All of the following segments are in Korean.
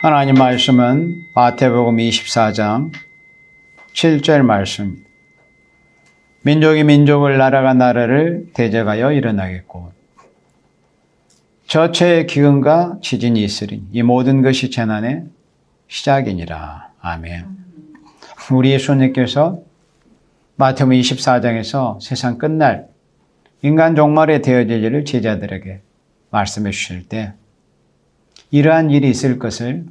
하나님 말씀은 마태복음 24장 7절 말씀. 민족이 민족을 나라가 나라를 대적하여 일어나겠고 저체의 기근과 지진이 있으리 이 모든 것이 재난의 시작이니라. 아멘. 우리 예수님께서 마태복음 24장에서 세상 끝날 인간 종말에 되어질 일을 제자들에게 말씀해 주실 때 이러한 일이 있을 것을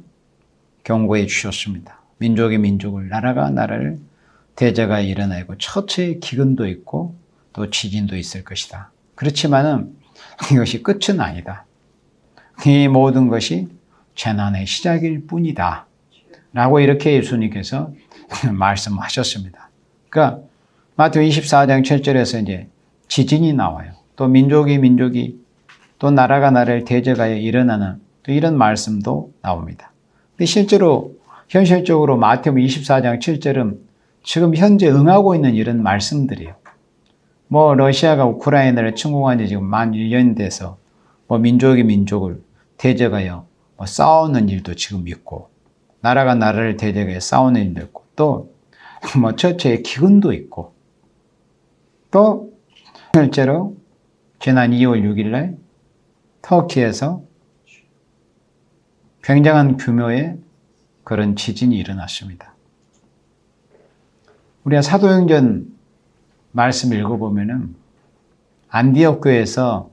경고해 주셨습니다. 민족이 민족을, 나라가 나라를 대적하여 일어나고 처처의 기근도 있고 또 지진도 있을 것이다. 그렇지만은 이것이 끝은 아니다. 이 모든 것이 재난의 시작일 뿐이다. 라고 이렇게 예수님께서 말씀하셨습니다. 그러니까 마태복음 24장 7절에서 이제 지진이 나와요. 또 민족이 또 나라가 나라를 대적하여 일어나는 또 이런 말씀도 나옵니다. 근데 실제로 현실적으로 마태복음 24장 7절은 지금 현재 응하고 있는 이런 말씀들이에요. 러시아가 우크라이나를 침공한 지 지금 만 1년 돼서 민족이 민족을 대적하여 싸우는 일도 지금 있고 나라가 나라를 대적하여 싸우는 일도 있고 또 처처의 기근도 있고 또 실제로 지난 2월 6일 날 터키에서 굉장한 규모의 그런 지진이 일어났습니다. 우리가 사도행전 말씀 읽어보면은 안디옥 교회에서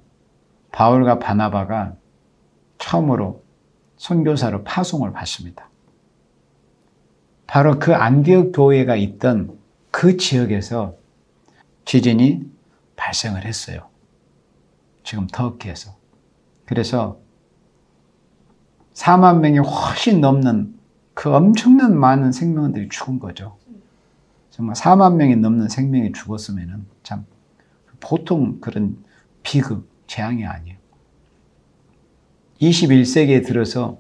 바울과 바나바가 처음으로 선교사로 파송을 받습니다. 바로 그 안디옥 교회가 있던 그 지역에서 지진이 발생을 했어요. 지금 터키에서. 그래서 4만 명이 훨씬 넘는 그 엄청난 많은 생명들이 죽은 거죠. 정말 4만 명이 넘는 생명이 죽었으면 참 보통 그런 비극, 재앙이 아니에요. 21세기에 들어서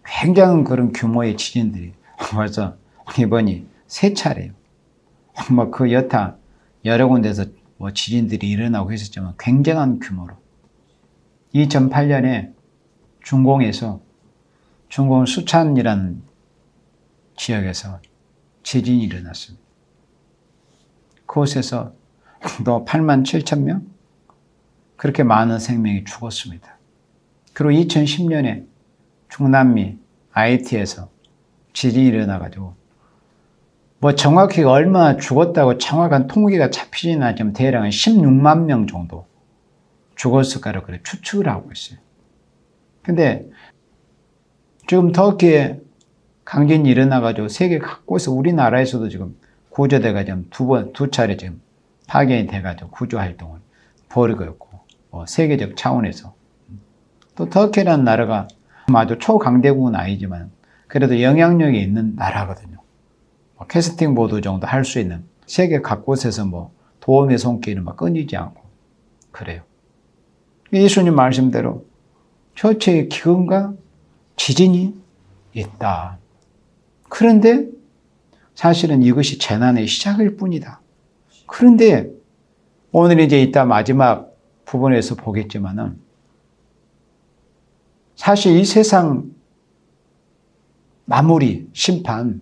굉장한 그런 규모의 지진들이 벌써 이번이 세 차례예요. 그 여타 여러 군데서 지진들이 일어나고 있었지만 굉장한 규모로 2008년에 중공에서 중공 수찬이라는 지역에서 지진이 일어났습니다. 그곳에서 또 8만 7천 명? 그렇게 많은 생명이 죽었습니다. 그리고 2010년에 중남미 IT에서 지진이 일어나가지고 정확히 얼마나 죽었다고 정확한 통계가 잡히지는 않지만 대략 16만 명 정도 죽었을 거라고 그래 추측을 하고 있어요. 근데 지금 터키에 강진이 일어나가지고 세계 각곳에서 우리나라에서도 지금 구조대가 두 차례 지금 파견이 돼가지고 구조 활동을 벌이고 있고 세계적 차원에서 또 터키라는 나라가 아주 초강대국은 아니지만 그래도 영향력이 있는 나라거든요. 캐스팅 보드 정도 할 수 있는 세계 각곳에서 도움의 손길은 끊이지 않고 그래요. 예수님 말씀대로 처처의 기근과 지진이 있다. 그런데 사실은 이것이 재난의 시작일 뿐이다. 그런데 오늘 이제 이따 마지막 부분에서 보겠지만은 사실 이 세상 마무리, 심판,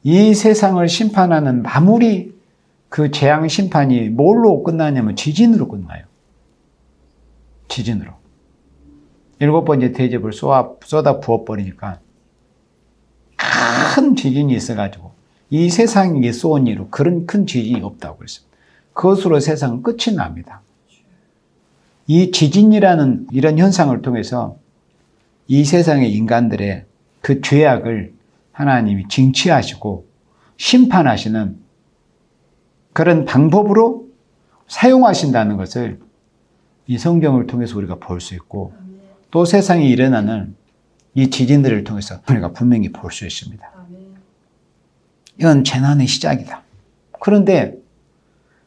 이 세상을 심판하는 마무리 그 재앙 심판이 뭘로 끝나냐면 지진으로 끝나요. 지진으로. 7번째 대접을 쏟아 부어버리니까 큰 지진이 있어가지고 이 세상에 쏘은 이로 그런 큰 지진이 없다고 그랬습니다. 그것으로 세상은 끝이 납니다. 이 지진이라는 이런 현상을 통해서 이 세상의 인간들의 그 죄악을 하나님이 징치하시고 심판하시는 그런 방법으로 사용하신다는 것을 이 성경을 통해서 우리가 볼 수 있고 또 세상에 일어나는 이 지진들을 통해서 우리가 분명히 볼 수 있습니다. 이건 재난의 시작이다. 그런데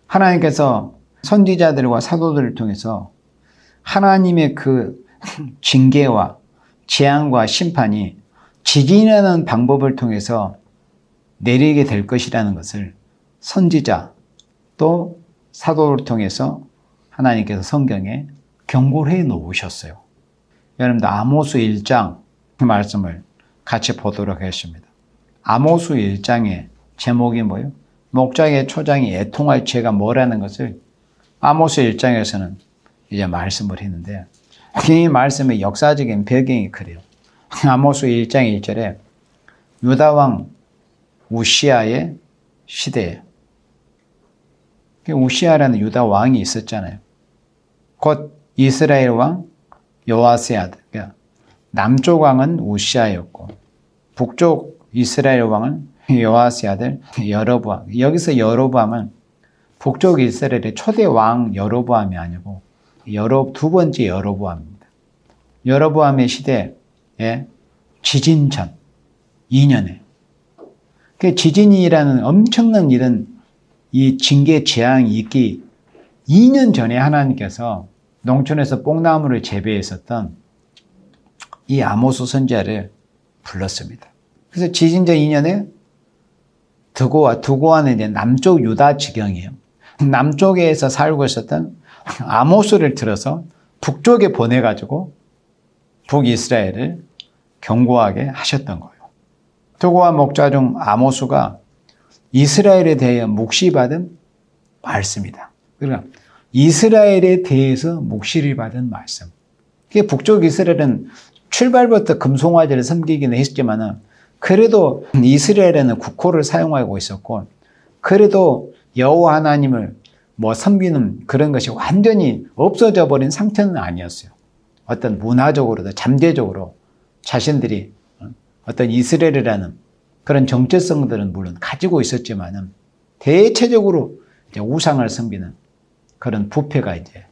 하나님께서 선지자들과 사도들을 통해서 하나님의 그 징계와 재앙과 심판이 지진이라는 방법을 통해서 내리게 될 것이라는 것을 선지자 또 사도를 통해서 하나님께서 성경에 경고를 해 놓으셨어요. 여러분들 아모스 1장 말씀을 같이 보도록 하겠습니다. 아모스 1장의 제목이 뭐예요? 목자의 초장이 애통할 죄가 뭐라는 것을 아모스 1장에서는 이제 말씀을 했는데, 이 말씀의 역사적인 배경이 그래요. 아모스 1장 1절에 유다 왕 우시아의 시대예요. 우시아라는 유다 왕이 있었잖아요. 곧 이스라엘 왕 여호아스 아들. 그러니까 남쪽 왕은 우시아였고 북쪽 이스라엘 왕은 여호아스 아들 여로보암. 여기서 여로보암은 북쪽 이스라엘의 초대 왕 여로보암이 아니고 두 번째 여로보암입니다. 여로보암의 시대에 지진 전 2년에 그 지진이라는 엄청난 이런 이 징계 재앙이 있기 2년 전에 하나님께서 농촌에서 뽕나무를 재배했었던 이 아모스 선지자를 불렀습니다. 그래서 지진전 2년에 두고아는 이제 남쪽 유다 지경이에요. 남쪽에서 살고 있었던 아모스를 들어서 북쪽에 보내가지고 북이스라엘을 경고하게 하셨던 거예요. 두고아 목자 중 아모스가 이스라엘에 대해 묵시받은 말씀이다. 그러니까 이스라엘에 대해서 묵시를 받은 말씀. 북쪽 이스라엘은 출발부터 금송아지를 섬기기는 했지만 그래도 이스라엘에는 국호를 사용하고 있었고 그래도 여호와 하나님을 섬기는 그런 것이 완전히 없어져 버린 상태는 아니었어요. 어떤 문화적으로도 잠재적으로 자신들이 어떤 이스라엘이라는 그런 정체성들은 물론 가지고 있었지만 대체적으로 이제 우상을 섬기는 그런 부패가 이제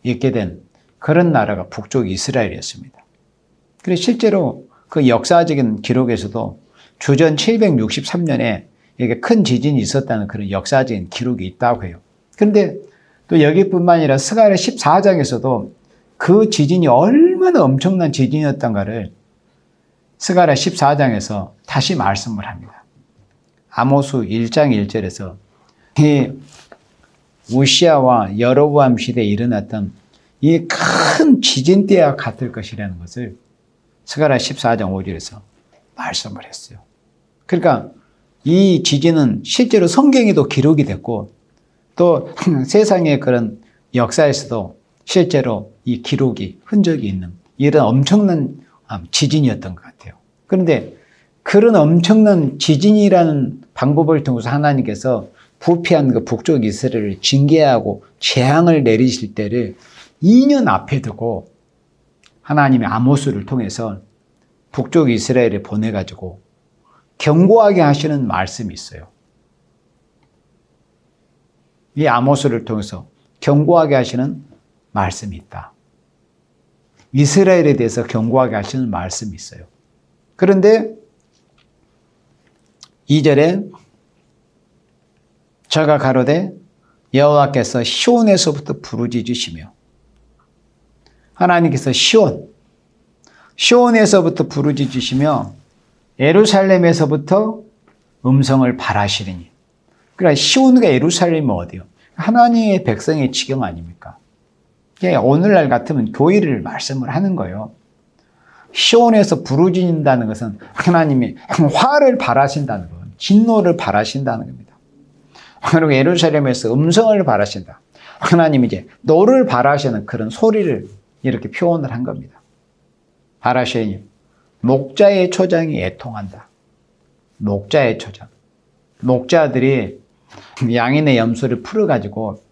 있게 된 그런 나라가 북쪽 이스라엘이었습니다. 그래서 실제로 그 역사적인 기록에서도 주전 763년에 이게 큰 지진이 있었다는 그런 역사적인 기록이 있다고 해요. 그런데 또 여기뿐만 아니라 스가랴 14장에서도 그 지진이 얼마나 엄청난 지진이었던가를 스가랴 14장에서 다시 말씀을 합니다. 아모스 1장 1절에서 이 우시아와 여로보암 시대에 일어났던 이 큰 지진 때와 같을 것이라는 것을 스가랴 14장 5절에서 말씀을 했어요. 그러니까 이 지진은 실제로 성경에도 기록이 됐고 또 세상의 그런 역사에서도 실제로 이 기록이 흔적이 있는 이런 엄청난 지진이었던 것 같아요. 그런데 그런 엄청난 지진이라는 방법을 통해서 하나님께서 부패한 그 북쪽 이스라엘을 징계하고 재앙을 내리실 때를 2년 앞에 두고 하나님의 아모스를 통해서 북쪽 이스라엘에 보내가지고 경고하게 하시는 말씀이 있어요. 이 아모스를 통해서 경고하게 하시는 말씀이 있다. 이스라엘에 대해서 경고하게 하시는 말씀이 있어요. 그런데 2절에 저가 가로되 여호와께서 시온에서부터 부르짖으시며 하나님께서 시온에서부터 부르짖으시며 예루살렘에서부터 음성을 발하시리니. 그러니까 시온과 예루살렘이 어디요? 하나님의 백성의 지경 아닙니까? 오늘날 같으면 교회를 말씀을 하는 거예요. 시온에서 부르짖는다는 것은 하나님이 화를 발하신다는 거예요. 진노를 발하신다는 겁니다. 그리고 예루살렘에서 음성을 발하신다. 하나님이 이제 노를 발하시는 그런 소리를 이렇게 표현을 한 겁니다. 발하시니 목자의 초장이 애통한다. 목자의 초장. 목자들이 양인의 염소를 풀어가지고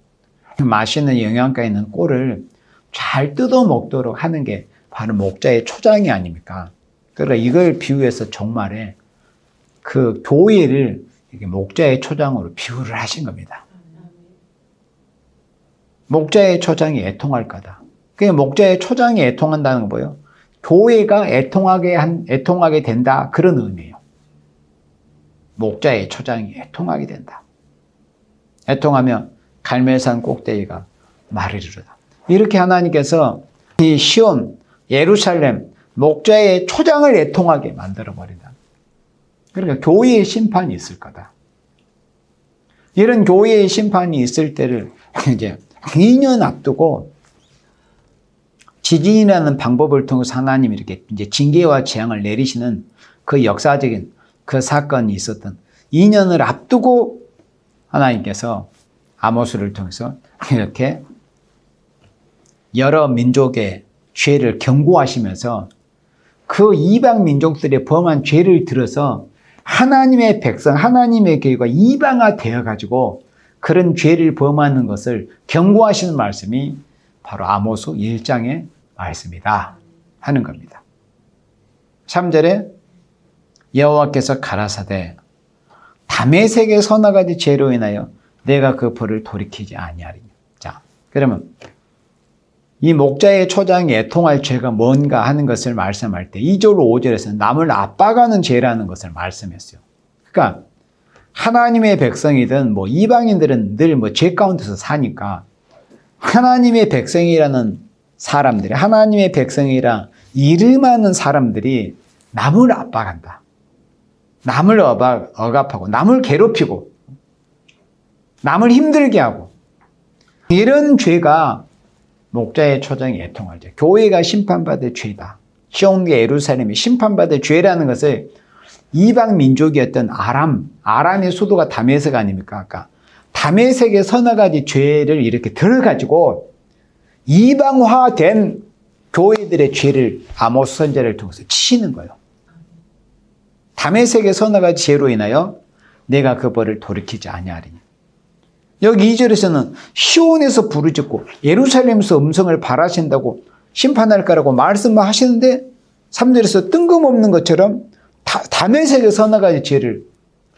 맛있는 영양가 있는 꼴을 잘 뜯어 먹도록 하는 게 바로 목자의 초장이 아닙니까? 그러니까 이걸 비유해서 정말에 그 교회를 목자의 초장으로 비유를 하신 겁니다. 목자의 초장이 애통할 거다. 그게 목자의 초장이 애통한다는 거 뭐예요? 교회가 애통하게 된다. 그런 의미예요. 목자의 초장이 애통하게 된다. 애통하면 갈멜산 꼭대기가 말을 이루다. 이렇게 하나님께서 이 시온, 예루살렘, 목자의 초장을 애통하게 만들어버린다. 그러니까 교회의 심판이 있을 거다. 이런 교회의 심판이 있을 때를 이제 2년 앞두고 지진이라는 방법을 통해서 하나님이 이렇게 이제 징계와 재앙을 내리시는 그 역사적인 그 사건이 있었던 2년을 앞두고 하나님께서 아모스를 통해서 이렇게 여러 민족의 죄를 경고하시면서 그 이방 민족들의 범한 죄를 들어서 하나님의 백성, 하나님의 교회가 이방화되어 가지고 그런 죄를 범하는 것을 경고하시는 말씀이 바로 아모스 1장의 말씀이다 하는 겁니다. 3절에 여호와께서 가라사대 다메섹의 서너 가지 죄로 인하여 내가 그 벌을 돌이키지 아니하리니. 자, 그러면 이 목자의 초장에 애통할 죄가 뭔가 하는 것을 말씀할 때 2절 5절에서 남을 압박하는 죄라는 것을 말씀했어요. 그러니까 하나님의 백성이든 뭐 이방인들은 늘 뭐 죄 가운데서 사니까 하나님의 백성이라는 사람들이, 하나님의 백성이라 이름하는 사람들이 남을 압박한다. 남을 억압하고 남을 괴롭히고 남을 힘들게 하고 이런 죄가 목자의 초장에 애통할 죄, 교회가 심판받을 죄다. 시온과 예루살렘이 심판받을 죄라는 것을 이방 민족이었던 아람의 수도가 다메섹 아닙니까? 아까 다메섹의 서너 가지 죄를 이렇게 들어가지고 이방화된 교회들의 죄를 아모스 선지자를 통해서 치시는 거예요. 다메섹의 서너 가지 죄로 인하여 내가 그 벌을 돌이키지 아니하리니. 여기 2절에서는 시온에서 부르짖고 예루살렘에서 음성을 발하신다고 심판할 거라고 말씀을 하시는데 3절에서 뜬금없는 것처럼 다메섹의 서너 가지 죄를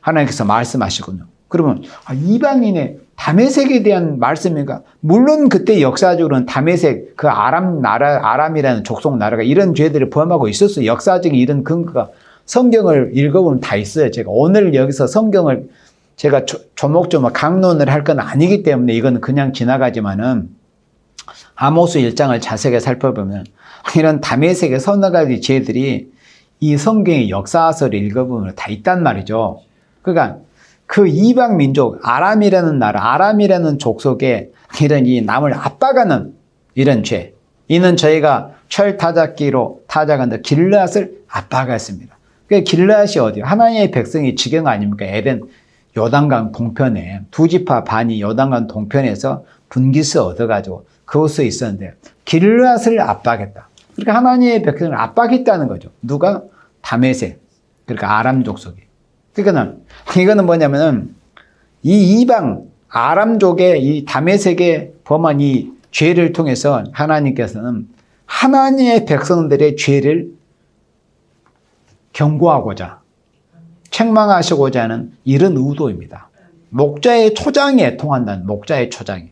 하나님께서 말씀하시군요. 그러면 이방인의 다메섹에 대한 말씀인가? 물론 그때 역사적으로는 다메섹, 그 아람이라는 족속 나라가 이런 죄들을 범하고 있었어요. 역사적인 이런 근거가 성경을 읽어보면 다 있어요. 제가 오늘 여기서 성경을 제가 조목조목 강론을 할 건 아니기 때문에 이건 그냥 지나가지만은 아모스 1장을 자세하게 살펴보면 이런 다메섹의 서너 가지 죄들이 이 성경의 역사서를 읽어보면 다 있단 말이죠. 그러니까 그 이방 민족 아람이라는 나라, 아람이라는 족속에 이런 이 남을 압박하는 이런 죄, 이는 저희가 철 타작기로 타작한다 길르앗을 압박했습니다. 그 길르앗이 어디요? 하나님의 백성이 지경 아닙니까? 에덴 요단강 동편에 두 지파 반이 요단강 동편에서 분깃을 얻어가지고 그곳에 있었는데 길르앗을 압박했다. 그러니까 하나님의 백성을 압박했다는 거죠. 누가? 다메섹, 그러니까 아람 족속이. 그러니까 이거는 뭐냐면은 이 이방 아람족의 이 다메섹의 범한 이 죄를 통해서 하나님께서는 하나님의 백성들의 죄를 경고하고자 책망하시고자 하는 이런 의도입니다. 목자의 초장에 애통한다는 목자의 초장이.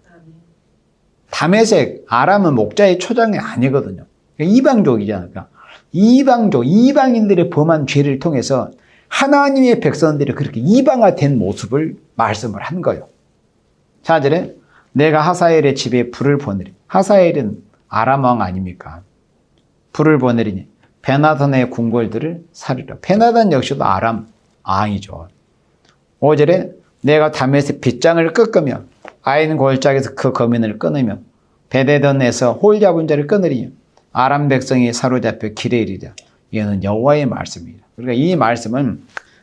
다메섹, 아람은 목자의 초장이 아니거든요. 이방족이잖아요. 그러니까 이방족, 이방인들의 범한 죄를 통해서 하나님의 백성들이 그렇게 이방화된 모습을 말씀을 한 거예요. 4절에 내가 하사엘의 집에 불을 보내리. 하사엘은 아람 왕 아닙니까? 불을 보내리니 베나단의 궁궐들을 사리라. 베나단 역시도 아람 왕이죠. 5절에 내가 다메섹 빗장을 꺾으며 아인 골짜기에서 그 거민을 끊으며 베데던에서 홀 잡은 자를 끊으리니 아람 백성이 사로잡혀 길에 이르리라. 이는 여호와의 말씀입니다. 그러니까 이 말씀은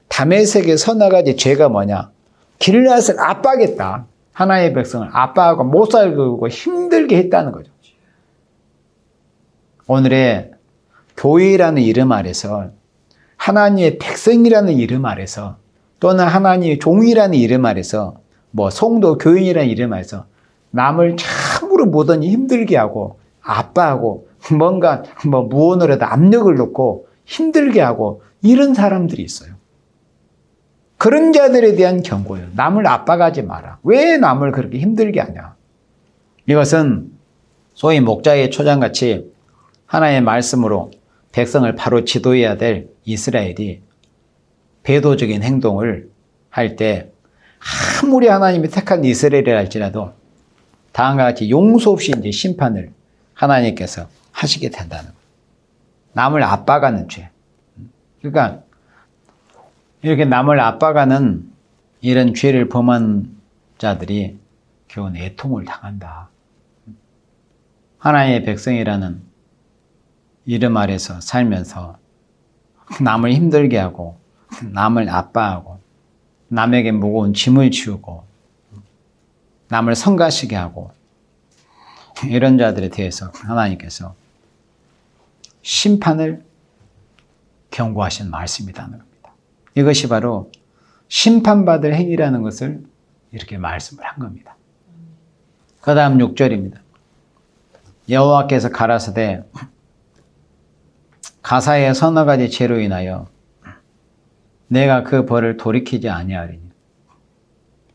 다메섹의 서너 가지 죄가 뭐냐? 길르앗을 압박했다. 하나님의 백성을 압박하고 못 살고 힘들게 했다는 거죠. 오늘의 교회라는 이름 아래서 하나님의 백성이라는 이름 아래서 또는 하나님의 종이라는 이름 아래서 뭐 성도 교인이라는 이름 아래서 남을 참으로 뭐든지 힘들게 하고 압박하고 뭔가 뭐 무언으로도 압력을 넣고 힘들게 하고 이런 사람들이 있어요. 그런 자들에 대한 경고예요. 남을 압박하지 마라. 왜 남을 그렇게 힘들게 하냐? 이것은 소위 목자의 초장같이 하나님의 말씀으로 백성을 바로 지도해야 될 이스라엘이 배도적인 행동을 할 때 아무리 하나님이 택한 이스라엘이라 할지라도 다음과 같이 용서 없이 이제 심판을 하나님께서 하시게 된다는 거예요. 남을 압박하는 죄. 그러니까 이렇게 남을 압박하는 이런 죄를 범한 자들이 결국 애통을 당한다. 하나님의 백성이라는 이름 아래서 살면서 남을 힘들게 하고 남을 아파하고 남에게 무거운 짐을 지우고 남을 성가시게 하고 이런 자들에 대해서 하나님께서 심판을 경고하신 말씀이라는 겁니다. 이것이 바로 심판받을 행위라는 것을 이렇게 말씀을 한 겁니다. 그 다음 6절입니다. 여호와께서 가라사대 가사의 서너 가지 죄로 인하여 내가 그 벌을 돌이키지 아니하리니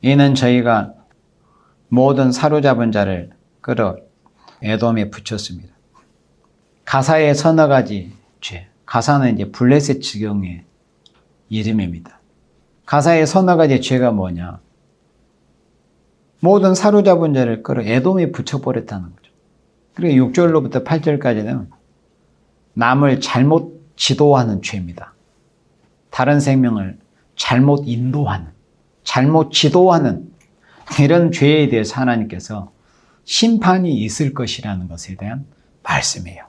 이는 저희가 모든 사로잡은 자를 끌어 에돔에 붙였습니다. 가사의 서너 가지 죄. 가사는 이제 블레셋 지경의 이름입니다. 가사의 서너 가지 죄가 뭐냐? 모든 사로잡은 자를 끌어 에돔에 붙여버렸다는 거죠. 그리고 6절로부터 8절까지는 남을 잘못 지도하는 죄입니다. 다른 생명을 잘못 인도하는, 잘못 지도하는 이런 죄에 대해서 하나님께서 심판이 있을 것이라는 것에 대한 말씀이에요.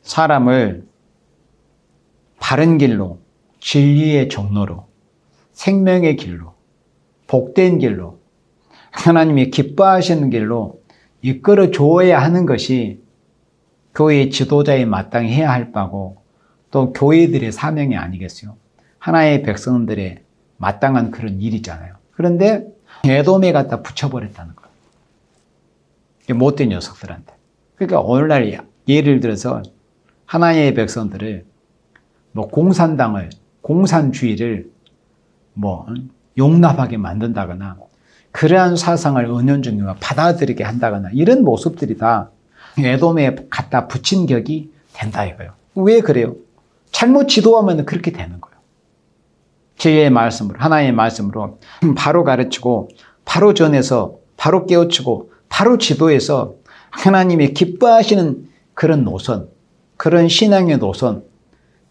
사람을 바른 길로, 진리의 종로로, 생명의 길로, 복된 길로, 하나님이 기뻐하시는 길로 이끌어 줘야 하는 것이 교회의 지도자의 마땅히 해야 할 바고 또 교회들의 사명이 아니겠어요? 하나의 백성들의 마땅한 그런 일이잖아요. 그런데 에돔에 갖다 붙여버렸다는 거예요. 못된 녀석들한테. 그러니까 오늘날 예를 들어서 하나의 백성들을 공산당을, 공산주의를 용납하게 만든다거나 그러한 사상을 은연중에 받아들이게 한다거나 이런 모습들이 다 에돔에 갖다 붙인 격이 된다 이거예요. 왜 그래요? 잘못 지도하면 그렇게 되는 거예요. 저의 말씀으로, 하나의 말씀으로 바로 가르치고 바로 전해서 바로 깨우치고 바로 지도해서 하나님이 기뻐하시는 그런 노선, 그런 신앙의 노선,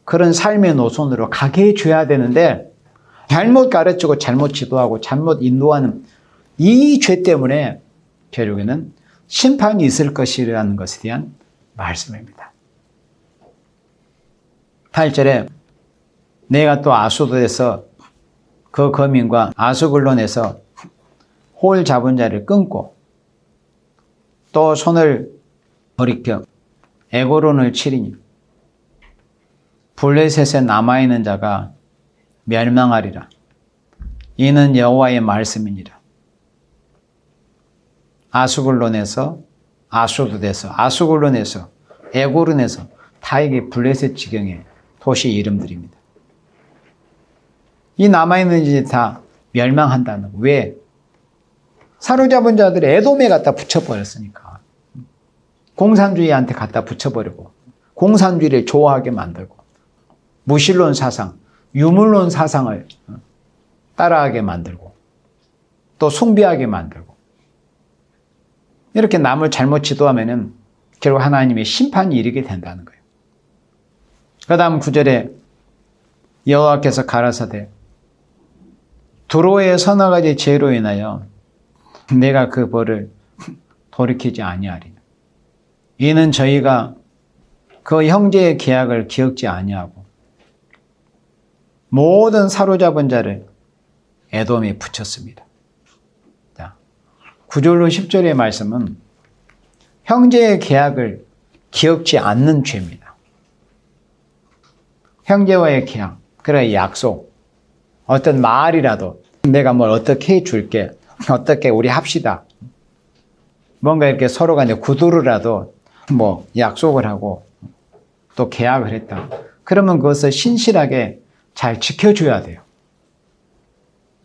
그런 삶의 노선으로 가게 해줘야 되는데 잘못 가르치고 잘못 지도하고 잘못 인도하는 이 죄 때문에 결국에는 심판이 있을 것이라는 것에 대한 말씀입니다. 8절에 내가 또 아수도에서 그 거민과 아수글론에서 홀 잡은 자를 끊고 또 손을 돌이켜 에고론을 치리니 블레셋에 남아있는 자가 멸망하리라. 이는 여호와의 말씀이니라. 아수글론에서 아수도에서 아수글론에서 에고론에서 다 이게 블레셋 지경의 도시 이름들입니다. 이 남아있는 이제 다 멸망한다는 거. 왜? 사로잡은 자들이 에돔에 갖다 붙여버렸으니까. 공산주의한테 갖다 붙여버리고 공산주의를 좋아하게 만들고 무신론 사상, 유물론 사상을 따라하게 만들고 또 숭배하게 만들고 이렇게 남을 잘못 지도하면은 결국 하나님의 심판이 이르게 된다는 거예요. 그 다음 9절에 여호와께서 가라사대 두로의 서너 가지 죄로 인하여 내가 그 벌을 돌이키지 아니하리니 이는 저희가 그 형제의 계약을 기억지 아니하고 모든 사로잡은 자를 에돔에 붙였습니다. 자, 9절로 10절의 말씀은 형제의 계약을 기억지 않는 죄입니다. 형제와의 계약, 그래 약속, 어떤 말이라도 내가 뭘 어떻게 해줄게, 어떻게 우리 합시다. 뭔가 이렇게 서로 간에 구두로라도 약속을 하고 또 계약을 했다. 그러면 그것을 신실하게 잘 지켜줘야 돼요.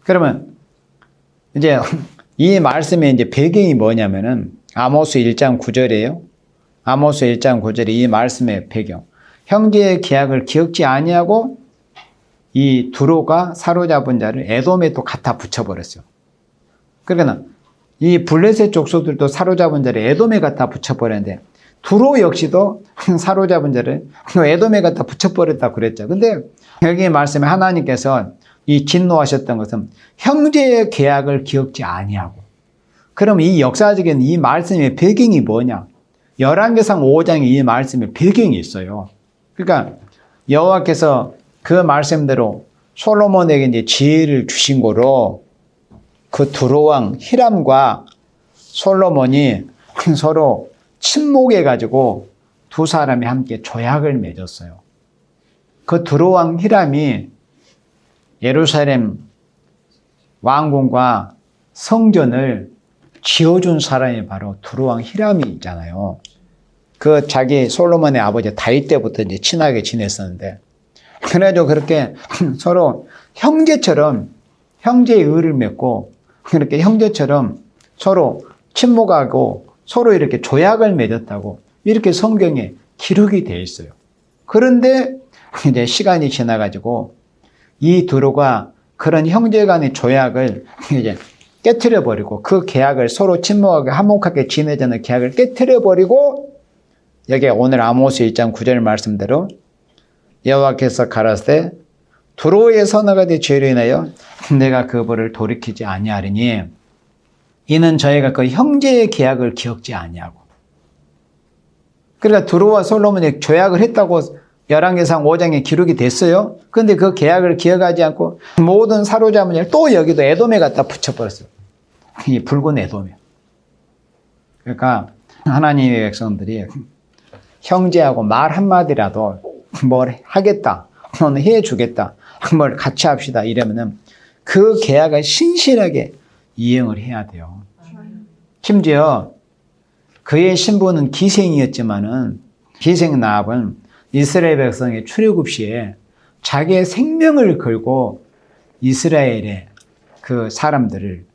그러면 이제 이 말씀의 이제 배경이 뭐냐면은 아모스 1장 9절이에요. 아모스 1장 9절이 이 말씀의 배경. 형제의 계약을 기억지 아니하고 이 두로가 사로잡은 자를 에돔에 또 갖다 붙여버렸어요. 그러니까 이 블레셋 족속들도 사로잡은 자를 에돔에 갖다 붙여버렸는데 두로 역시도 사로잡은 자를 에돔에 갖다 붙여버렸다고 그랬죠. 근데 여기 말씀에 하나님께서 이 진노하셨던 것은 형제의 계약을 기억지 아니하고 그럼 이 역사적인 이 말씀의 배경이 뭐냐? 열왕기상 5장에 이 말씀의 배경이 있어요. 그러니까 여호와께서 그 말씀대로 솔로몬에게 이제 지혜를 주신 거로 그 두로왕 히람과 솔로몬이 서로 친목해가지고 두 사람이 함께 조약을 맺었어요. 그 두로왕 히람이 예루살렘 왕궁과 성전을 지어준 사람이 바로 두로왕 히람이 있잖아요. 그 자기 솔로몬의 아버지 다윗 때부터 이제 친하게 지냈었는데, 그래가지고 그렇게 서로 형제처럼 형제의 의를 맺고 그렇게 형제처럼 서로 친목하고 서로 이렇게 조약을 맺었다고 이렇게 성경에 기록이 되어 있어요. 그런데 이제 시간이 지나가지고 이 두로가 그런 형제 간의 조약을 이제 깨트려 버리고 그 계약을 서로 친목하게 화목하게 지내자는 계약을 깨트려 버리고 여기 오늘 아모스 1장 9절 말씀대로 여호와께서 가라사대 두로의 선화가 된 죄로 인하여 내가 그 벌을 돌이키지 아니하리니 이는 저희가 그 형제의 계약을 기억지 아니하고. 그러니까 두로와 솔로몬이 조약을 했다고 열왕기상 5장에 기록이 됐어요. 그런데 그 계약을 기억하지 않고 모든 사로잡은 일 또 여기도 에돔에 갖다 붙여버렸어요. 이 붉은 에돔이요. 그러니까 하나님의 백성들이 형제하고 말 한마디라도 뭘 하겠다, 너는 해주겠다, 뭘 같이 합시다 이러면은 그 계약을 신실하게 이행을 해야 돼요. 심지어 그의 신부는 기생이었지만은 기생 나합은 이스라엘 백성의 출애굽 시에 자기의 생명을 걸고 이스라엘의 그 사람들을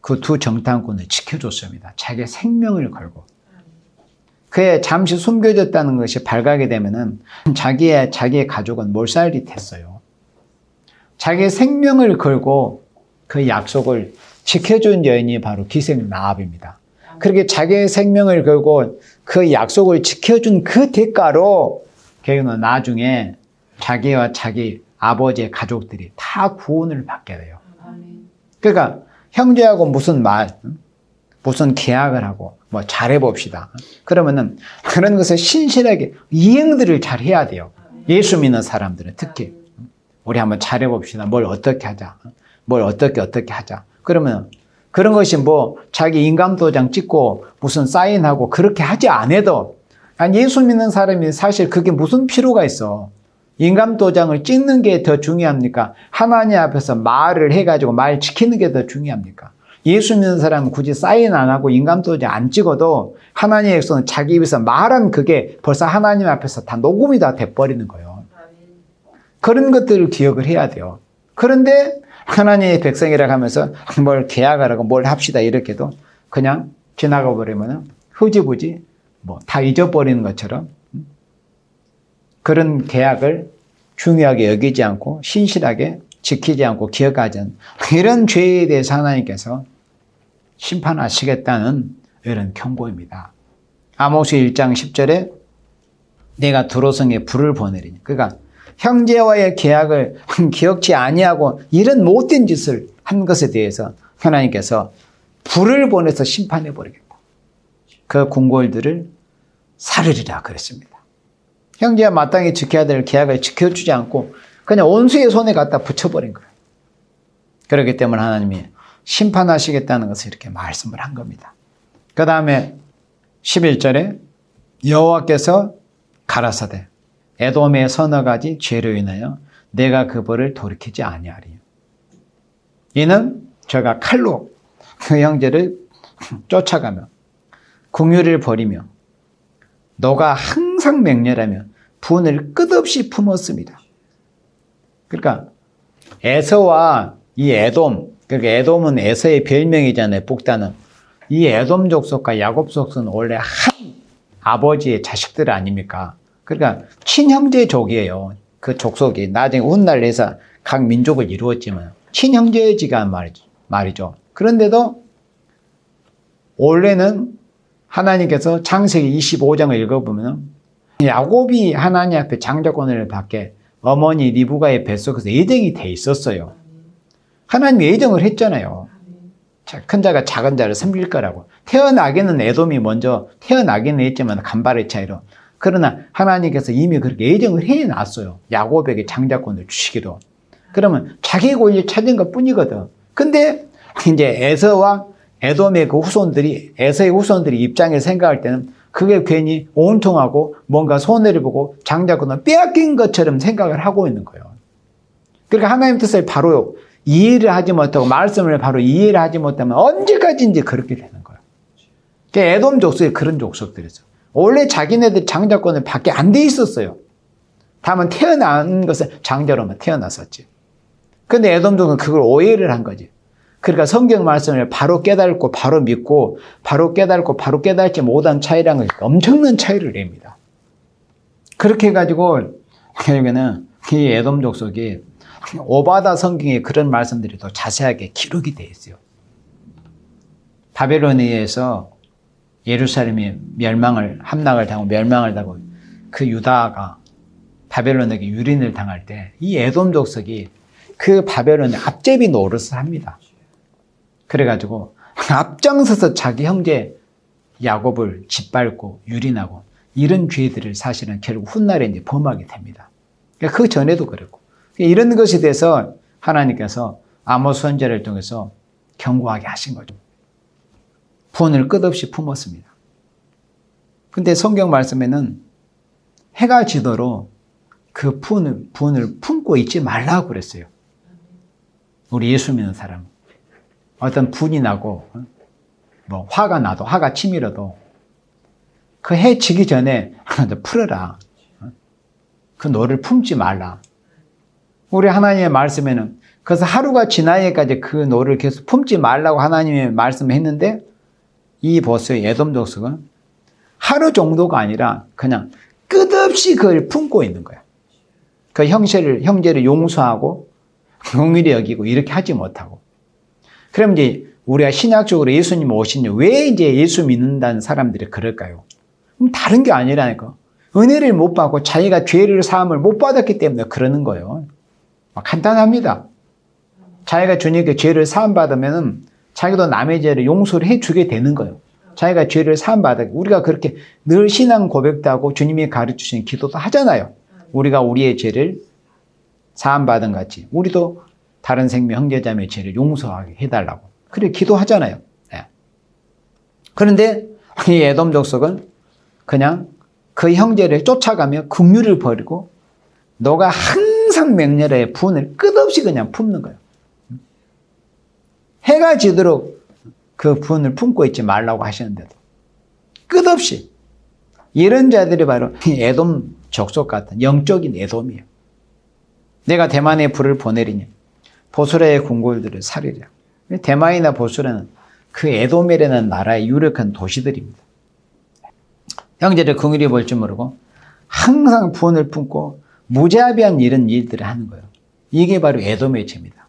그 두 정탐꾼을 지켜줬습니다. 자기의 생명을 걸고. 그에 잠시 숨겨졌다는 것이 발각이 되면은 자기의 가족은 몰살릿했어요. 자기의 생명을 걸고 그 약속을 지켜준 여인이 바로 기생 나합입니다. 그렇게 자기의 생명을 걸고 그 약속을 지켜준 그 대가로 결국은 나중에 자기와 자기 아버지의 가족들이 다 구원을 받게 돼요. 그러니까 형제하고 무슨 계약을 하고 뭐 잘해봅시다. 그러면은 그런 것을 신실하게 이행들을 잘 해야 돼요. 예수 믿는 사람들은 특히 우리 한번 잘해봅시다. 뭘 어떻게 하자. 뭘 어떻게 하자. 그러면 그런 것이 뭐 자기 인감도장 찍고 무슨 사인하고 그렇게 하지 않아도 아니 예수 믿는 사람이 사실 그게 무슨 필요가 있어. 인감도장을 찍는 게 더 중요합니까? 하나님 앞에서 말을 해가지고 말 지키는 게 더 중요합니까? 예수 믿는 사람은 굳이 사인 안 하고 인감도장 안 찍어도 하나님의 백성은 자기 입에서 말한 그게 벌써 하나님 앞에서 다 녹음이 다 돼버리는 거예요. 그런 것들을 기억을 해야 돼요. 그런데 하나님의 백성이라고 하면서 뭘 계약을 하고 뭘 합시다 이렇게도 그냥 지나가 버리면 흐지부지 뭐 다 잊어버리는 것처럼 그런 계약을 중요하게 여기지 않고 신실하게 지키지 않고 기억하지 않는 이런 죄에 대해서 하나님께서 심판하시겠다는 이런 경고입니다. 아모스 1장 10절에 내가 두로성에 불을 보내리니 그러니까 형제와의 계약을 기억지 아니하고 이런 못된 짓을 한 것에 대해서 하나님께서 불을 보내서 심판해 버리겠다. 그 궁궐들을 사르리라 그랬습니다. 형제와 마땅히 지켜야 될 계약을 지켜주지 않고 그냥 원수의 손에 갖다 붙여버린 거예요. 그렇기 때문에 하나님이 심판하시겠다는 것을 이렇게 말씀을 한 겁니다. 그 다음에 11절에 여호와께서 가라사대 에돔의 서너 가지 죄로 인하여 내가 그 벌을 돌이키지 아니하리. 이는 저가 칼로 그 형제를 쫓아가며 궁유를 버리며 너가 항상 맹렬하며 분을 끝없이 품었습니다. 그러니까 에서와 이 에돔, 그러니까 에돔은 에서의 별명이잖아요. 북단은. 이 에돔 족속과 야곱 족속은 원래 한 아버지의 자식들 아닙니까? 그러니까 친형제족이에요. 그 족속이 나중에 훗날에서 각 민족을 이루었지만 친형제지간 말이죠. 그런데도 원래는 하나님께서 창세기 25장을 읽어보면 야곱이 하나님 앞에 장자권을 받게 어머니 리브가의 뱃속에서 예정이 돼 있었어요. 하나님 예정을 했잖아요. 큰 자가 작은 자를 섬길 거라고. 태어나기는 에돔이 먼저 태어나기는 했지만 간발의 차이로. 그러나 하나님께서 이미 그렇게 예정을 해놨어요. 야곱에게 장자권을 주시기로. 그러면 자기 권리 찾은 것 뿐이거든. 근데 이제 에서와 에돔의 그 후손들이, 에서의 후손들이 입장에서 생각할 때는 그게 괜히 온통하고 뭔가 손해를 보고 장자권을 빼앗긴 것처럼 생각을 하고 있는 거예요. 그러니까 하나님 뜻을 바로 이해를 하지 못하고 말씀을 바로 이해를 하지 못하면 언제까지인지 그렇게 되는 거예요. 에돔 족속이 그런 족속들이죠. 원래 자기네들 장자권을 받게 안 돼 있었어요. 다만 태어난 것은 장자로만 태어났었지. 근데 에돔 족은 그걸 오해를 한 거지. 그러니까 성경 말씀을 바로 깨닫고 바로 믿고 바로 깨닫고 바로 깨닫지 못한 차이라는 게 엄청난 차이를 냅니다. 그렇게 해가지고 결국에는 이 에돔 족속이 오바다 성경에 그런 말씀들이 더 자세하게 기록이 되어 있어요. 바벨론에 의해서 예루살렘이 함락을 당하고 멸망을 당하고 그 유다가 바벨론에게 유린을 당할 때 이 에돔 족속이 그 바벨론의 앞제비 노릇을 합니다. 그래가지고 앞장서서 자기 형제 야곱을 짓밟고 유린하고 이런 죄들을 사실은 결국 훗날에 이제 범하게 됩니다. 그 전에도 그랬고 이런 것에 대해서 하나님께서 아모스 선지자를 통해서 경고하게 하신 거죠. 분을 끝없이 품었습니다. 근데 성경 말씀에는 해가 지도록 그 분을 품고 있지 말라고 그랬어요. 우리 예수 믿는 사람. 어떤 분이 나고 뭐 화가 나도 화가 치밀어도 그 해 지기 전에 풀어라. 그 노를 품지 말라. 우리 하나님의 말씀에는 그래서 하루가 지나기까지 그 노를 계속 품지 말라고 하나님의 말씀을 했는데 이 보스의 에돔 족속은 하루 정도가 아니라 그냥 끝없이 그걸 품고 있는 거야. 그 형제를 용서하고 긍휼히 여기고 이렇게 하지 못하고. 그럼 이제 우리가 신약적으로 예수님 오시냐 왜 이제 예수 믿는다는 사람들이 그럴까요? 다른 게 아니라니까. 은혜를 못 받고 자기가 죄를 사함을 못 받았기 때문에 그러는 거예요. 간단합니다. 자기가 주님께 죄를 사함받으면 자기도 남의 죄를 용서를 해주게 되는 거예요. 자기가 죄를 사함받아 우리가 그렇게 늘 신앙 고백도 하고 주님이 가르치신 기도도 하잖아요. 우리가 우리의 죄를 사함받은 같이 우리도 다른 생명 형제자매의 죄를 용서하게 해달라고 그래 기도하잖아요. 네. 그런데 이 에돔 족속은 그냥 그 형제를 쫓아가며 긍휼을 버리고 너가 항상 맹렬해 분을 끝없이 그냥 품는 거예요. 해가 지도록 그 분을 품고 있지 말라고 하시는데도 끝없이 이런 자들이 바로 에돔 족속 같은 영적인 에돔이에요. 내가 대만에 불을 보내리니 보스라의 궁궐들을 살리랴. 대만이나 보스라는 그 에돔이라는 나라의 유력한 도시들입니다. 형제를 긍휼히 볼 줄 모르고 항상 분을 품고 무자비한 이런 일들을 하는 거예요. 이게 바로 에돔의 죄입니다.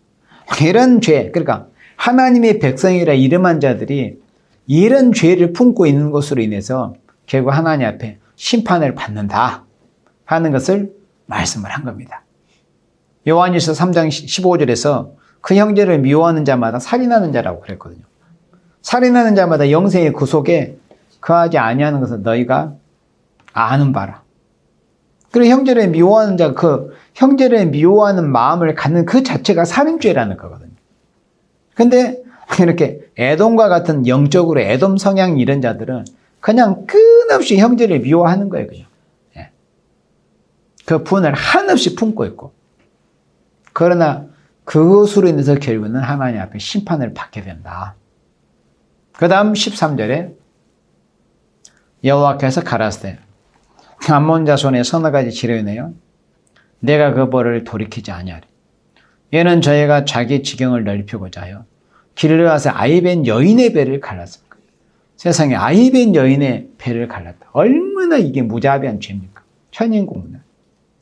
이런 죄, 그러니까 하나님의 백성이라 이름한 자들이 이런 죄를 품고 있는 것으로 인해서 결국 하나님 앞에 심판을 받는다 하는 것을 말씀을 한 겁니다. 요한일서 3장 15절에서 그 형제를 미워하는 자마다 살인하는 자라고 그랬거든요. 살인하는 자마다 영생의 구속에 거하지 아니하는 것을 너희가 아는 바라. 그리고 형제를 미워하는 자, 그 형제를 미워하는 마음을 갖는 그 자체가 살인죄라는 거거든요. 근데 이렇게 에돔과 같은 영적으로 에돔 성향 이런 자들은 그냥 끊없이 형제를 미워하는 거예요, 그냥. 예. 그 분을 한없이 품고 있고. 그러나 그것으로 인해서 결국은 하나님 앞에 심판을 받게 된다. 그 다음 13절에 여호와께서 가라사대 암몬 자손의 서너 가지 지령을 내어 내가 그 벌을 돌이키지 아니하리. 얘는 저희가 자기 지경을 넓히고자 하여 길을 가서 아이벤 여인의 배를 갈랐습니다. 세상에 아이벤 여인의 배를 갈랐다. 얼마나 이게 무자비한 죄입니까? 천인공문을.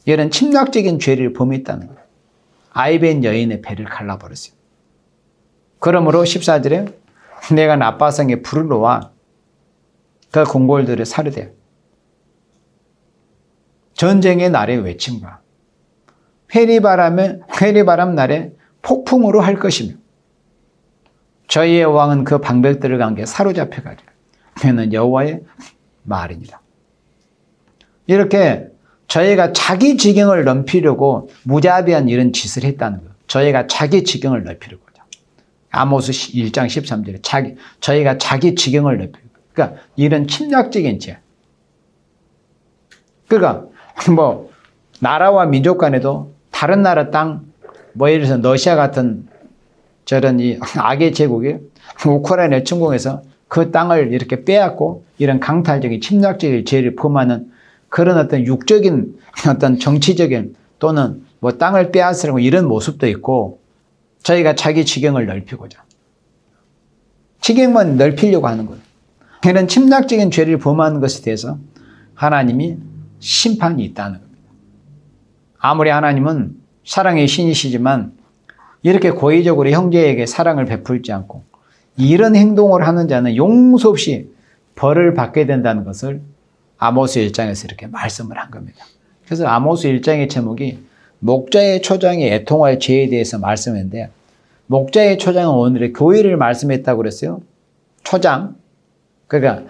얘는 침략적인 죄를 범했다는 거예요. 아이벤 여인의 배를 갈라버렸어요. 그러므로 14절에 내가 나빠성에 불을 놓아 그 궁궐들을 사르되 전쟁의 날의 외침과 회리바람 날에 폭풍으로 할 것이며 저희의 왕은 그 방백들을 관계 사로잡혀가지고 그는 여호와의 말이니라. 이렇게 저희가 자기 지경을 넘기려고 무자비한 이런 짓을 했다는 거예요. 저희가 자기 지경을 넓히려고. 아모스 1장 13절에 저희가 자기 지경을 넓히고. 그러니까 이런 침략적인 죄. 그러니까 뭐 나라와 민족 간에도 다른 나라 땅, 뭐 예를 들어서 러시아 같은 저런 이 악의 제국이 우크라이나를 침공해서 그 땅을 이렇게 빼앗고 이런 강탈적인 침략적인 죄를 범하는 그런 어떤 육적인 어떤 정치적인 또는 뭐 땅을 빼앗으려고 이런 모습도 있고, 저희가 자기 지경을 넓히고자 지경만 넓히려고 하는 거예요. 이런 침략적인 죄를 범하는 것에 대해서 하나님이 심판이 있다는 겁니다. 아무리 하나님은 사랑의 신이시지만 이렇게 고의적으로 형제에게 사랑을 베풀지 않고 이런 행동을 하는 자는 용서 없이 벌을 받게 된다는 것을 아모스 1장에서 이렇게 말씀을 한 겁니다. 그래서 아모스 1장의 제목이 목자의 초장이 애통할 죄에 대해서 말씀했는데, 목자의 초장은 오늘의 교회를 말씀했다고 그랬어요. 초장. 그러니까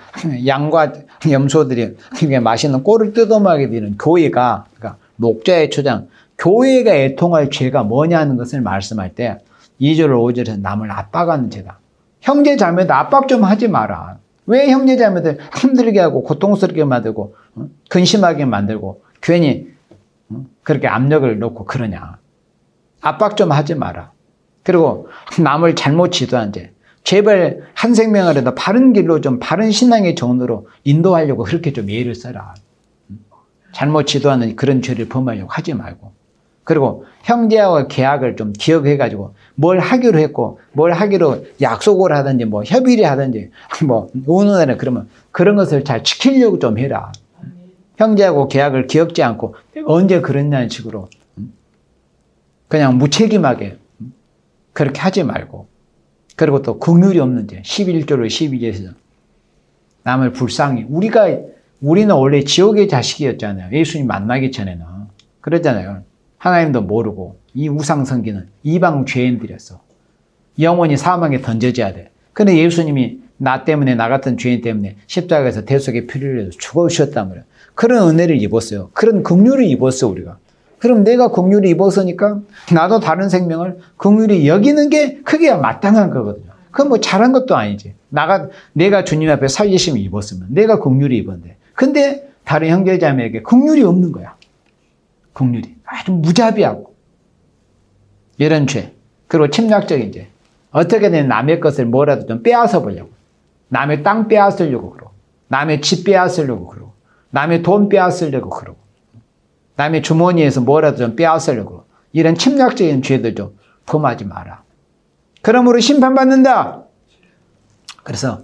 양과 염소들이 맛있는 꼴을 뜯어먹게 되는 교회가, 그러니까 목자의 초장, 교회가 애통할 죄가 뭐냐는 것을 말씀할 때 2절 5절에서 남을 압박하는 죄다. 형제 자매들 압박 좀 하지 마라. 왜 형제 자매들 힘들게 하고 고통스럽게 만들고 근심하게 만들고 괜히 그렇게 압력을 놓고 그러냐. 압박 좀 하지 마라. 그리고 남을 잘못 지도한 죄. 제발 한 생명이라도 바른 길로 좀 바른 신앙의 정도로 인도하려고 그렇게 좀 예를 써라. 잘못 지도하는 그런 죄를 범하려고 하지 말고. 그리고 형제와 계약을 좀 기억해가지고 뭘 하기로 했고 뭘 하기로 약속을 하든지 뭐 협의를 하든지 뭐 의논하는 그러면 그런 것을 잘 지키려고 좀 해라. 형제하고 계약을 기억지 않고 언제 그랬냐는 식으로 그냥 무책임하게 그렇게 하지 말고. 그리고 또 긍휼이 없는 죄. 11조로 12절에서 남을 불쌍히. 우리는 원래 지옥의 자식이었잖아요. 예수님 만나기 전에는. 그러잖아요. 하나님도 모르고 이 우상 섬기는 이방 죄인들이었어. 영원히 사망에 던져져야 돼. 근데 예수님이 나 때문에, 나 같은 죄인 때문에 십자가에서 대속의 피를 흘려서 죽어주셨단 말이에요. 그런 은혜를 입었어요. 그런 긍휼을 입었어 우리가. 그럼 내가 긍휼을 입었으니까 나도 다른 생명을 긍휼히 여기는 게 그게 마땅한 거거든요. 그건 뭐 잘한 것도 아니지. 내가 주님 앞에 살리심을 입었으면 내가 긍휼히 입었는데, 근데 다른 형제자매에게 긍휼이 없는 거야. 긍휼이 아주 무자비하고 이런 죄, 그리고 침략적인 죄. 어떻게든 남의 것을 뭐라도 좀 빼앗아 보려고, 남의 땅 빼앗으려고 그러고, 남의 집 빼앗으려고 그러고, 남의 돈 빼앗으려고 그러고, 남의 주머니에서 뭐라도 좀 빼앗으려고 그러고, 이런 침략적인 죄들 좀 범하지 마라. 그러므로 심판받는다. 그래서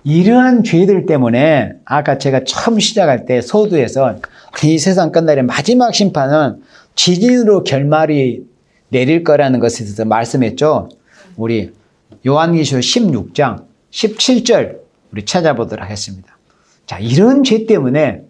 이러한 죄들 때문에 아까 제가 처음 시작할 때 서두에서 이 세상 끝날의 마지막 심판은 지진으로 결말이 내릴 거라는 것에 대해서 말씀했죠. 우리 요한계시록 16장 17절 우리 찾아보도록 하겠습니다. 자, 이런 죄 때문에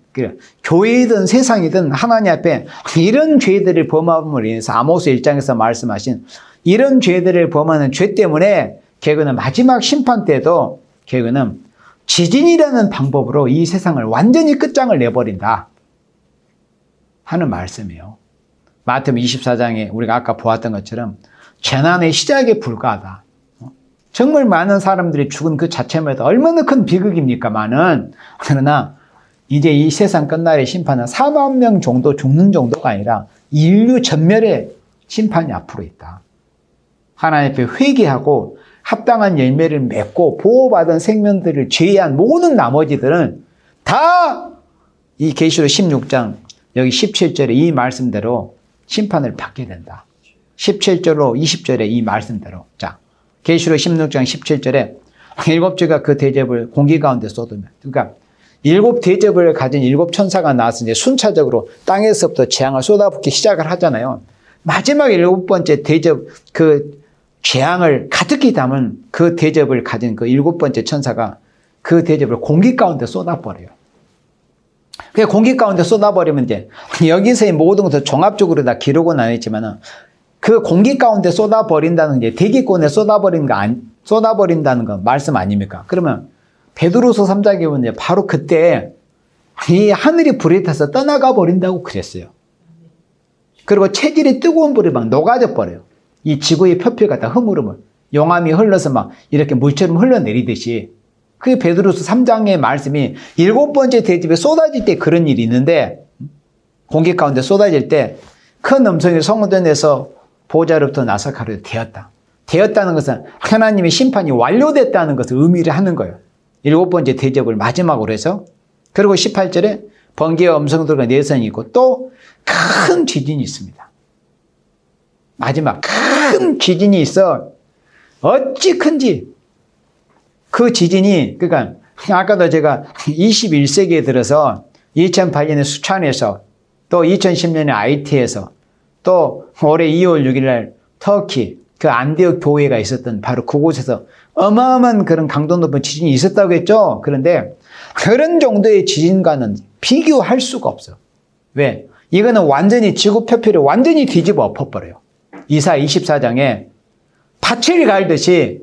교회이든 세상이든 하나님 앞에 이런 죄들을 범함으로 인해서 아모스 1장에서 말씀하신 이런 죄들을 범하는 죄 때문에 결국은 마지막 심판 때도 결국은 지진이라는 방법으로 이 세상을 완전히 끝장을 내버린다 하는 말씀이에요. 마태복음 24장에 우리가 아까 보았던 것처럼 재난의 시작에 불과하다. 정말 많은 사람들이 죽은 그 자체만 해도 얼마나 큰 비극입니까만은, 그러나 이제 이 세상 끝날의 심판은 4만 명 정도 죽는 정도가 아니라 인류 전멸의 심판이 앞으로 있다. 하나님 앞에 회개하고 합당한 열매를 맺고 보호받은 생명들을 제외한 모든 나머지들은 다 이 계시록 16장 여기 17절에 이 말씀대로 심판을 받게 된다. 17절로 20절에 이 말씀대로. 자, 계시록 16장 17절에 7주가 그 대접을 공기 가운데 쏟으면, 그러니까 7 대접을 가진 7 천사가 나와서 이제 순차적으로 땅에서부터 재앙을 쏟아붓기 시작을 하잖아요. 마지막 7번째 대접, 그 재앙을 가득히 담은 그 대접을 가진 그 7번째 천사가 그 대접을 공기 가운데 쏟아버려요. 그 공기 가운데 쏟아버리면 이제 여기서의 모든 것을 종합적으로 다 기록은 안 했지만은 그 공기 가운데 쏟아버린다는 게 대기권에 쏟아버리는 거 쏟아버린다는 건 말씀 아닙니까? 그러면 베드로서 3장에 보면 바로 그때 이 하늘이 불에 타서 떠나가 버린다고 그랬어요. 그리고 체질이 뜨거운 불이 막 녹아져 버려요. 이 지구의 표피가 다 흐물흐물 용암이 흘러서 막 이렇게 물처럼 흘러내리듯이 그 베드로서 3장의 말씀이 7번째 대접에 쏟아질 때 그런 일이 있는데 공기 가운데 쏟아질 때 큰 음성이 성전에서 보좌로부터 나서 가로되 되었다. 되었다는 것은 하나님의 심판이 완료됐다는 것을 의미를 하는 거예요. 7번째 대접을 마지막으로 해서 그리고 18절에 번개와 음성들과 내성이 있고 또 큰 지진이 있습니다. 마지막 큰 지진이 있어. 어찌 큰지 그 지진이 그러니까 아까도 제가 21세기에 들어서 2008년에 수찬에서 또 2010년에 IT에서 또 올해 2월 6일 날 터키 그 안디옥 교회가 있었던 바로 그곳에서 어마어마한 그런 강도 높은 지진이 있었다고 했죠. 그런데 그런 정도의 지진과는 비교할 수가 없어. 왜? 이거는 완전히 지구 표피를 완전히 뒤집어 엎어버려요. 이사 24장에 밭을 갈듯이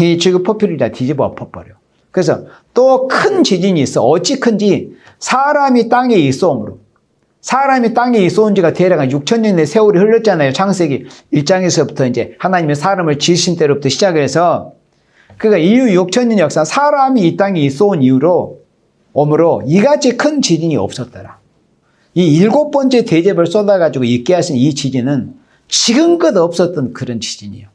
이 지구 표피를 다 뒤집어 엎어버려. 그래서 또 큰 지진이 있어. 어찌 큰지 사람이 땅에 있어옴으로. 사람이 땅에 있어온 지가 대략 6,000년의 세월이 흘렀잖아요. 창세기 1장에서부터 이제 하나님의 사람을 지으신 때로부터 시작해서 그러니까 인류 6,000년 역사 사람이 이 땅에 있어온 이후로 오므로 이같이 큰 지진이 없었더라. 이 7번째 대접을 쏟아가지고 있게 하신 이 지진은 지금껏 없었던 그런 지진이에요.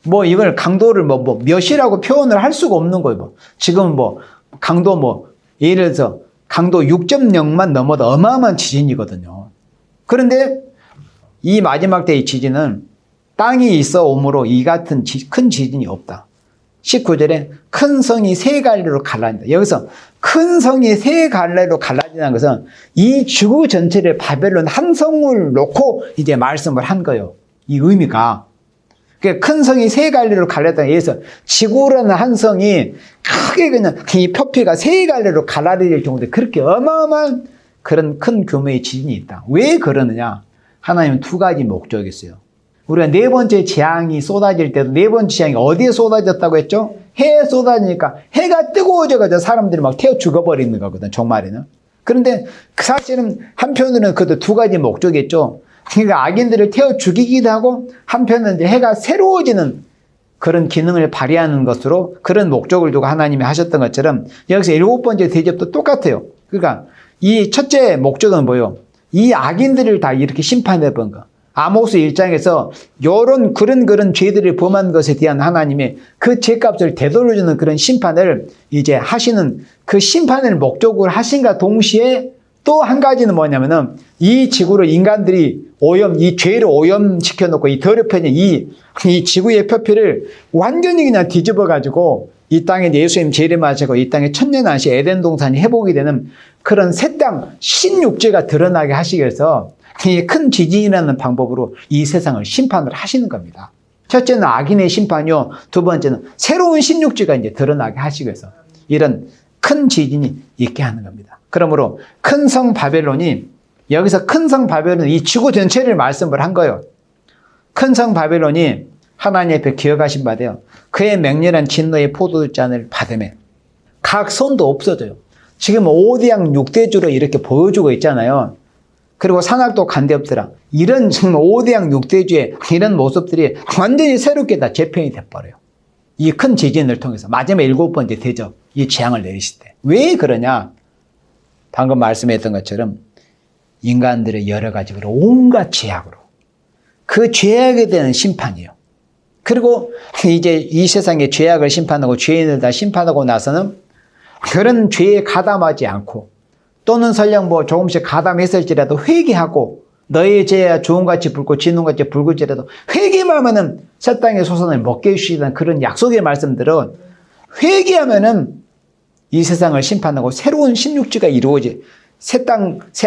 뭐 이걸 강도를 뭐 몇이라고 표현을 할 수가 없는 거예요. 뭐 지금 뭐 강도 뭐 예를 들어서 강도 6.0만 넘어도 어마어마한 지진이거든요. 그런데 이 마지막 때의 지진은 땅이 있어 오므로 이 같은 큰 지진이 없다. 19절에 큰 성이 세 갈래로 갈라진다. 여기서 큰 성이 세 갈래로 갈라진다는 것은 이 지구 전체를 바벨론 한 성을 놓고 이제 말씀을 한 거예요. 이 의미가. 큰 성이 세 갈래로 갈렸다는 얘기해서 지구라는 한 성이 크게 그냥 이 표피가 세 갈래로 갈라질 정도의 그렇게 어마어마한 그런 큰 규모의 지진이 있다. 왜 그러느냐? 하나님은 두 가지 목적이 있어요. 우리가 네 번째 재앙이 쏟아질 때도 네 번째 재앙이 어디에 쏟아졌다고 했죠? 해에 쏟아지니까 해가 뜨거워져가지고 사람들이 막 태워 죽어버리는 거거든, 종말에는. 그런데 사실은 한편으로는 그것도 두 가지 목적이 있죠. 그러니까 악인들을 태워 죽이기도 하고 한편은 이제 해가 새로워지는 그런 기능을 발휘하는 것으로 그런 목적을 두고 하나님이 하셨던 것처럼 여기서 7번째 대접도 똑같아요. 그러니까 이 첫째 목적은 뭐예요? 이 악인들을 다 이렇게 심판해 본 거. 아모스 1장에서 요런 그런 죄들을 범한 것에 대한 하나님의 그 죄값을 되돌려주는 그런 심판을 이제 하시는 그 심판을 목적으로 하신과 동시에 또 한 가지는 뭐냐면은 이 지구를 인간들이 이 죄를 오염시켜 놓고 이 더럽혀진 이 지구의 표피를 완전히 그냥 뒤집어 가지고 이 땅에 예수님 재림하시고 이 땅에 천년한시 에덴 동산이 회복이 되는 그런 새 땅 신육지가 드러나게 하시기 위해서 이 큰 지진이라는 방법으로 이 세상을 심판을 하시는 겁니다. 첫째는 악인의 심판이요. 두 번째는 새로운 신육지가 이제 드러나게 하시기 위해서 이런 큰 지진이 있게 하는 겁니다. 그러므로 큰 성 바벨론이 여기서 큰 성 바벨론 이 지구 전체를 말씀을 한 거예요. 큰 성 바벨론이 하나님 앞에 기억하신 바돼요. 그의 맹렬한 진노의 포도잔을 받으면 각 손도 없어져요. 지금 5대양 6대주로 이렇게 보여주고 있잖아요. 그리고 산악도 간대없더라. 이런 지금 5대양 6대주의 이런 모습들이 완전히 새롭게 다 재편이 돼버려요. 이 큰 지진을 통해서 마지막 7번째 대접 이 재앙을 내리실 때. 왜 그러냐? 방금 말씀했던 것처럼 인간들의 여러 가지 온갖 죄악으로 그 죄악에 대한 심판이에요. 그리고 이제 이 세상의 죄악을 심판하고 죄인을 다 심판하고 나서는 그런 죄에 가담하지 않고 또는 설령 뭐 조금씩 가담했을지라도 회개하고 너의 죄야 주홍같이 붉고 진홍같이 붉을지라도 회개만 하면은 새 땅의 소산을 먹게 해주시는 그런 약속의 말씀들은 회개하면은 이 세상을 심판하고 새로운 신육지가 이루어지 새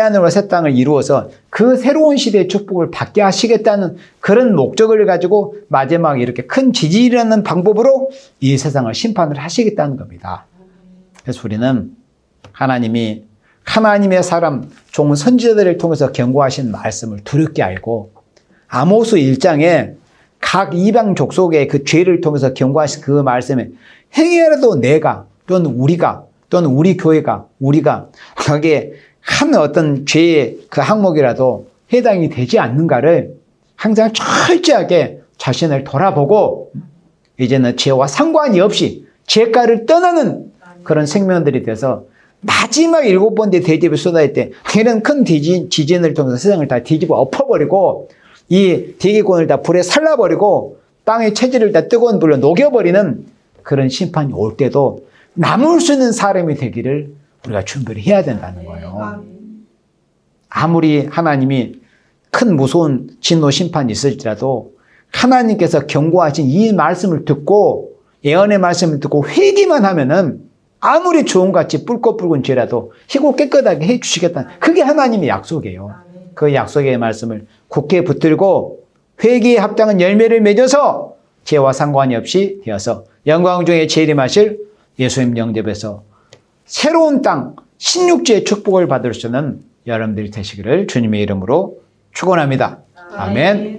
하늘과 새 땅을 이루어서 그 새로운 시대의 축복을 받게 하시겠다는 그런 목적을 가지고 마지막에 이렇게 큰 지진이라는 방법으로 이 세상을 심판을 하시겠다는 겁니다. 그래서 우리는 하나님이 하나님의 사람 종 선지자들을 통해서 경고하신 말씀을 두렵게 알고 아모스 1장에 각 이방 족속의 그 죄를 통해서 경고하신 그 말씀에 행여라도 내가 또는 우리가 또는 우리 교회가 우리가 거기에 한 어떤 죄의 그 항목이라도 해당이 되지 않는가를 항상 철저하게 자신을 돌아보고 이제는 죄와 상관이 없이 죄가를 떠나는 그런 생명들이 돼서 마지막 7번째 대접이 쏟아질 때 이런 큰 지진을 통해서 세상을 다 뒤집어 엎어버리고 이 대기권을 다 불에 살라버리고 땅의 체질을 다 뜨거운 불로 녹여버리는 그런 심판이 올 때도 남을 수 있는 사람이 되기를 우리가 준비를 해야 된다는 거예요. 아무리 하나님이 큰 무서운 진노 심판이 있을지라도 하나님께서 경고하신 이 말씀을 듣고 예언의 말씀을 듣고 회개만 하면은 아무리 좋은같이 붉고 붉은 죄라도 희고 깨끗하게 해주시겠다. 그게 하나님의 약속이에요. 그 약속의 말씀을 굳게 붙들고 회개에 합당한 열매를 맺어서 죄와 상관이 없이 되어서 영광 중에 재림하실 예수님 영접에서 새로운 땅, 신육지의 축복을 받을 수 있는 여러분들이 되시기를 주님의 이름으로 축원합니다. 아멘.